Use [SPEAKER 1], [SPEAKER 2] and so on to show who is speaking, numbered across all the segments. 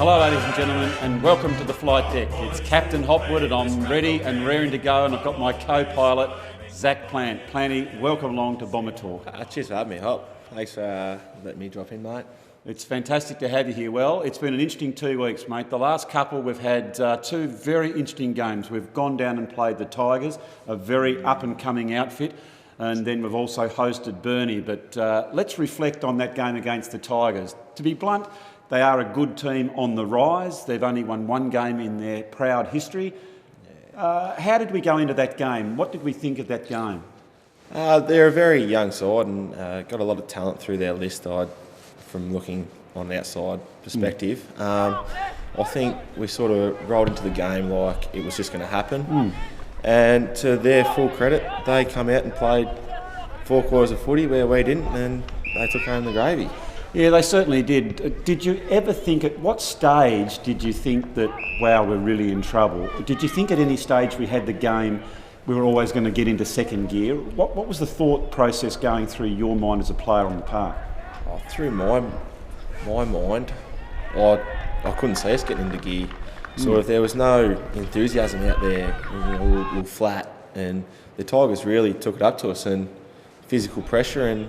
[SPEAKER 1] Hello ladies and gentlemen, and welcome to the flight deck. It's Captain Hopwood and I'm ready and raring to go, and I've got my co-pilot Zac Plant. Planty, welcome along to Bomber Talk.
[SPEAKER 2] Cheers for having me, Hop. Thanks for letting me drop in, mate.
[SPEAKER 1] It's fantastic to have you here. Well, it's been an interesting 2 weeks, mate. The last couple we've had two very interesting games. We've gone down and played the Tigers, a very up-and-coming outfit, and then we've also hosted Burnie. But let's reflect on that game against the Tigers. To be blunt, they are a good team on the rise. They've only won one game in their proud history. How did we go into that game? What did we think of that game?
[SPEAKER 2] They're a very young side and got a lot of talent through their list from looking on the outside perspective. I think we sort of rolled into the game like it was just going to happen. And to their full credit, they come out and played 4 quarters of footy where we didn't, and they took home the gravy.
[SPEAKER 1] Yeah, they certainly did. Did you ever think, at what stage did you think that, wow, we're really in trouble? Did you think at any stage we had the game, we were always going to get into second gear? What was the thought process going through your mind as a player on the park?
[SPEAKER 2] Through my mind, I couldn't see us getting into gear. So if there was no enthusiasm out there, we were flat, and the Tigers really took it up to us, and physical pressure, and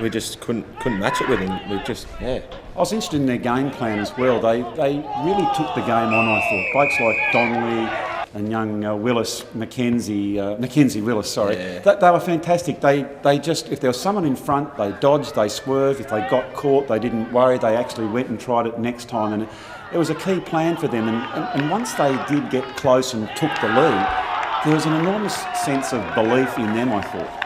[SPEAKER 2] we just couldn't match it with them. I
[SPEAKER 1] was interested in their game plan as well. They really took the game on, I thought. Blokes like Donnelly and young Mackenzie Willis, sorry.
[SPEAKER 2] Yeah.
[SPEAKER 1] They were fantastic. They just, if there was someone in front, they dodged, they swerved. If they got caught, they didn't worry. They actually went and tried it next time. And it was a key plan for them. And once they did get close and took the lead, there was an enormous sense of belief in them, I thought.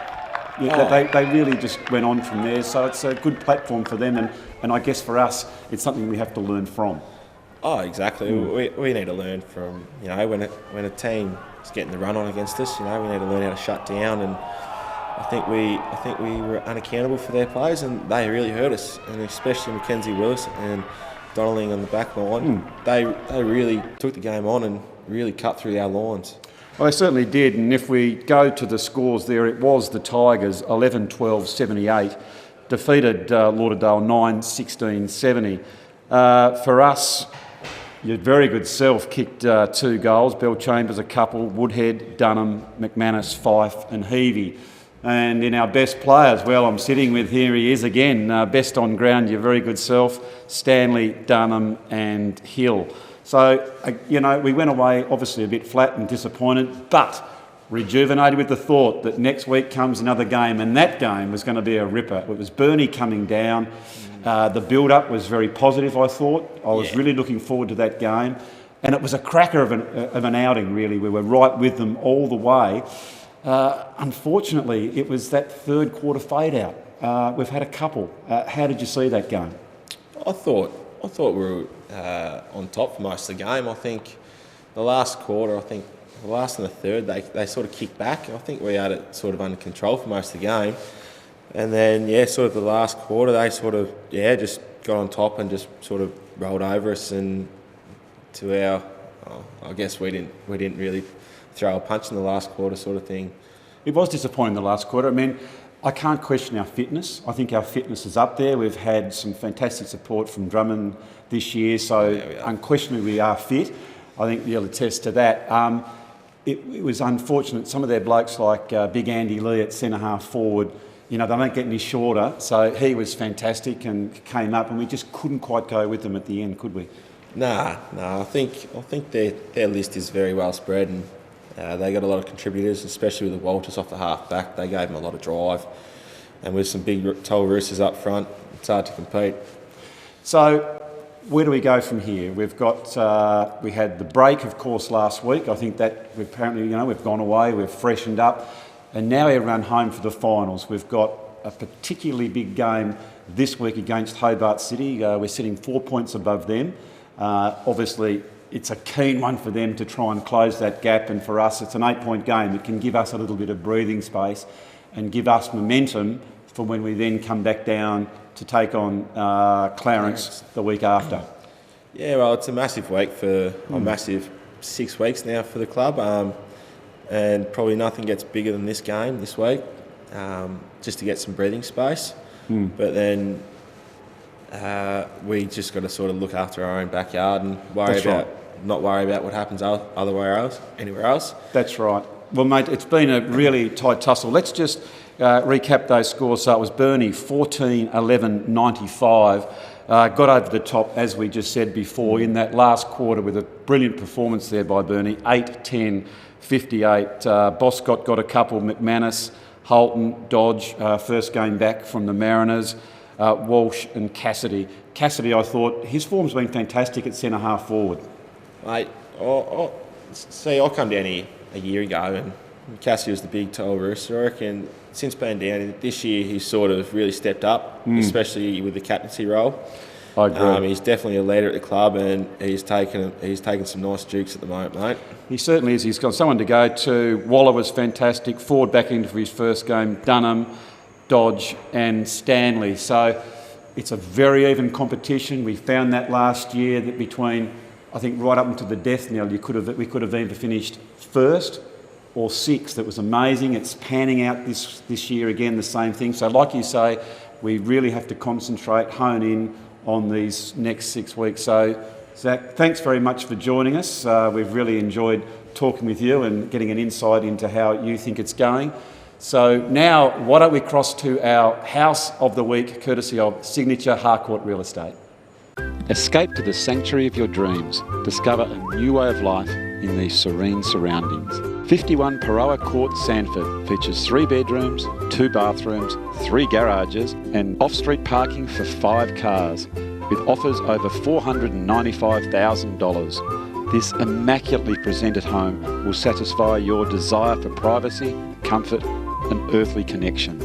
[SPEAKER 1] They really just went on from there, so it's a good platform for them, and I guess for us, it's something we have to learn from.
[SPEAKER 2] Oh, exactly. We need to learn from, when a team is getting the run on against us, we need to learn how to shut down, and I think we were unaccountable for their plays, and they really hurt us, and especially Mackenzie Willis and Donnelly on the back line. They really took the game on and really cut through our lines.
[SPEAKER 1] Well, they certainly did, and if we go to the scores there, it was the Tigers 11-12-78, defeated Lauderdale 9-16-70. For us, your very good self kicked 2 goals, Bell Chambers a couple, Woodhead, Dunham, McManus, Fife and Heavey. And in our best players, well, I'm sitting with, here he is again, best on ground, your very good self, Stanley, Dunham and Hill. So, we went away obviously a bit flat and disappointed, but rejuvenated with the thought that next week comes another game, and that game was going to be a ripper. It was Burnie coming down. The build-up was very positive, I thought. I was really looking forward to that game. And it was a cracker of an outing, really. We were right with them all the way. Unfortunately, it was that third quarter fade-out. We've had a couple. How did you see that game?
[SPEAKER 2] I thought we were on top for most of the game. I think the last quarter, the last and the third, they sort of kicked back. I think we had it sort of under control for most of the game. And then, sort of the last quarter, they sort of, just got on top and just sort of rolled over us, and to our, I guess we didn't really throw a punch in the last quarter sort of thing.
[SPEAKER 1] It was disappointing the last quarter. I mean, I can't question our fitness. I think our fitness is up there. We've had some fantastic support from Drummond this year, so unquestionably we are fit. I think you'll attest to that. It was unfortunate. Some of their blokes like Big Andy Lee at centre-half forward, they don't get any shorter, so he was fantastic and came up, and we just couldn't quite go with them at the end, could we?
[SPEAKER 2] Nah. I think their list is very well spread, and they got a lot of contributors, especially with the Walters off the half back. They gave them a lot of drive, and with some big tall roosters up front, it's hard to compete.
[SPEAKER 1] So, where do we go from here? We've got we had the break, of course, last week. I think that we've gone away, we've freshened up, and now we run home for the finals. We've got a particularly big game this week against Hobart City. We're sitting 4 points above them. Obviously, it's a keen one for them to try and close that gap, and for us, it's an 8-point game. It can give us a little bit of breathing space and give us momentum for when we then come back down to take on Clarence the week after.
[SPEAKER 2] Yeah, well, it's a massive week a massive 6 weeks now for the club, and probably nothing gets bigger than this game this week, just to get some breathing space. But then We just got to sort of look after our own backyard and not worry about what happens anywhere else.
[SPEAKER 1] That's right. Well, mate, it's been a really tight tussle. Let's just recap those scores. So it was Burnie 14-11-95. Got over the top, as we just said before, in that last quarter with a brilliant performance there by Burnie, 8-10-58. Boscott got a couple, McManus, Holton, Dodge, first game back from the Mariners, Walsh and Cassidy. Cassidy, I thought, his form's been fantastic at centre-half forward.
[SPEAKER 2] Mate, I come down here a year ago and Cassidy was the big tall rooster. I reckon since being down this year, he's sort of really stepped up, especially with the captaincy role.
[SPEAKER 1] I agree.
[SPEAKER 2] He's definitely a leader at the club, and he's taken some nice dukes at the moment, mate.
[SPEAKER 1] He certainly is. He's got someone to go to. Waller was fantastic. Ford back into his first game. Dunham, Dodge and Stanley. So it's a very even competition. We found that last year that between, I think, right up into the death knell, we could have either finished first or sixth. It was amazing. It's panning out this year again, the same thing. So like you say, we really have to concentrate, hone in on these next 6 weeks. So Zac, thanks very much for joining us. We've really enjoyed talking with you and getting an insight into how you think it's going. So now, why don't we cross to our House of the Week, courtesy of Signature Harcourt Real Estate.
[SPEAKER 3] Escape to the sanctuary of your dreams. Discover a new way of life in these serene surroundings. 51 Paroa Court, Sandford features 3 bedrooms, 2 bathrooms, 3 garages and off-street parking for 5 cars with offers over $495,000. This immaculately presented home will satisfy your desire for privacy, comfort and earthly connection.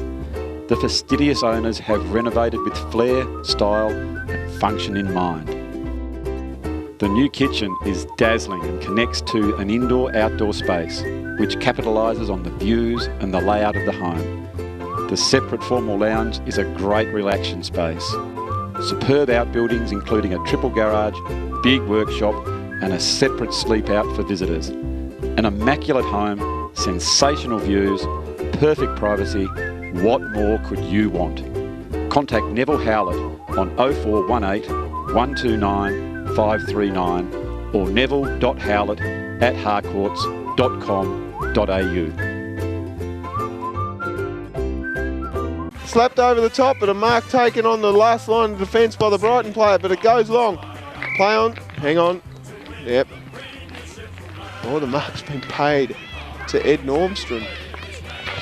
[SPEAKER 3] The fastidious owners have renovated with flair, style and function in mind. The new kitchen is dazzling and connects to an indoor-outdoor space, which capitalises on the views and the layout of the home. The separate formal lounge is a great relaxation space. Superb outbuildings including a triple garage, big workshop and a separate sleep out for visitors. An immaculate home, sensational views, perfect privacy. What more could you want? Contact Neville Howlett on 0418 129 539 or neville.howlett@harcourts.com.au.
[SPEAKER 4] Slapped over the top, but a mark taken on the last line of defence by the Brighton player, but it goes long. Play on, hang on. Yep. Oh, the mark's been paid to Ed Normstrom.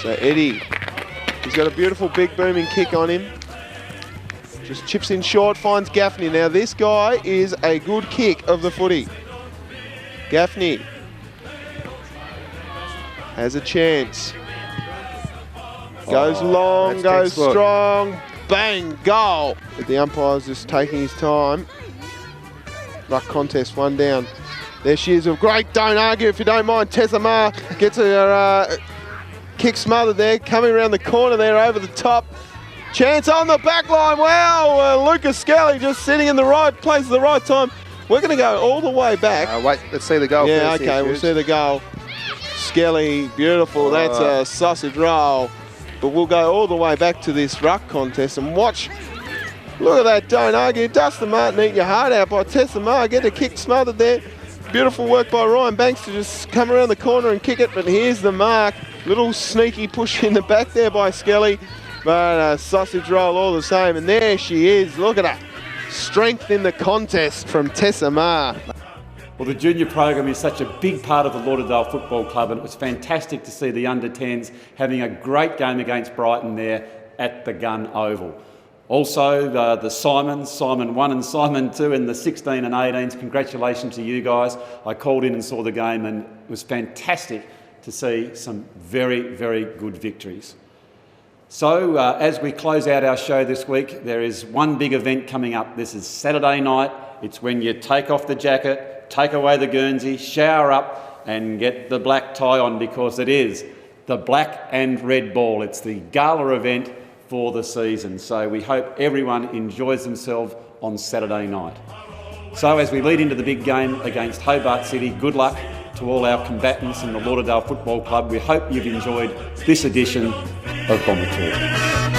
[SPEAKER 4] So Eddie, he's got a beautiful big booming kick on him. Just chips in short, finds Gaffney. Now this guy is a good kick of the footy. Gaffney has a chance. Goes long, goes strong, bang, goal. But the umpire's just taking his time. Ruck contest, 1 down. There she is, a great don't argue if you don't mind. Tessa Ma gets her kick smothered there, coming around the corner there over the top. Chance on the back line, wow, Lucas Skelly just sitting in the right place at the right time. We're going to go all the way back.
[SPEAKER 5] Wait, let's see the goal
[SPEAKER 4] yeah,
[SPEAKER 5] first.
[SPEAKER 4] Yeah, okay, we'll see the goal. Skelly, beautiful, that's a sausage roll. But we'll go all the way back to this ruck contest and watch. Look at that, don't argue. Dustin Martin eat your heart out by Tessa Ma. Get a kick smothered there. Beautiful work by Ryan Banks to just come around the corner and kick it, but here's the mark. Little sneaky push in the back there by Skelly, but a sausage roll all the same. And there she is, look at her. Strength in the contest from Tessa Ma.
[SPEAKER 1] Well, the junior program is such a big part of the Lauderdale Football Club, and it was fantastic to see the under-10s having a great game against Brighton there at the Gun Oval. Also, the Simon 1 and Simon 2 and the 16 and 18s, congratulations to you guys. I called in and saw the game and it was fantastic to see some very, very good victories. So, as we close out our show this week, there is one big event coming up. This is Saturday night. It's when you take off the jacket, take away the Guernsey, shower up and get the black tie on, because it is the Black and Red Ball. It's the gala event for the season. So we hope everyone enjoys themselves on Saturday night. So as we lead into the big game against Hobart City, good luck to all our combatants in the Lauderdale Football Club. We hope you've enjoyed this edition of Bomber Talk.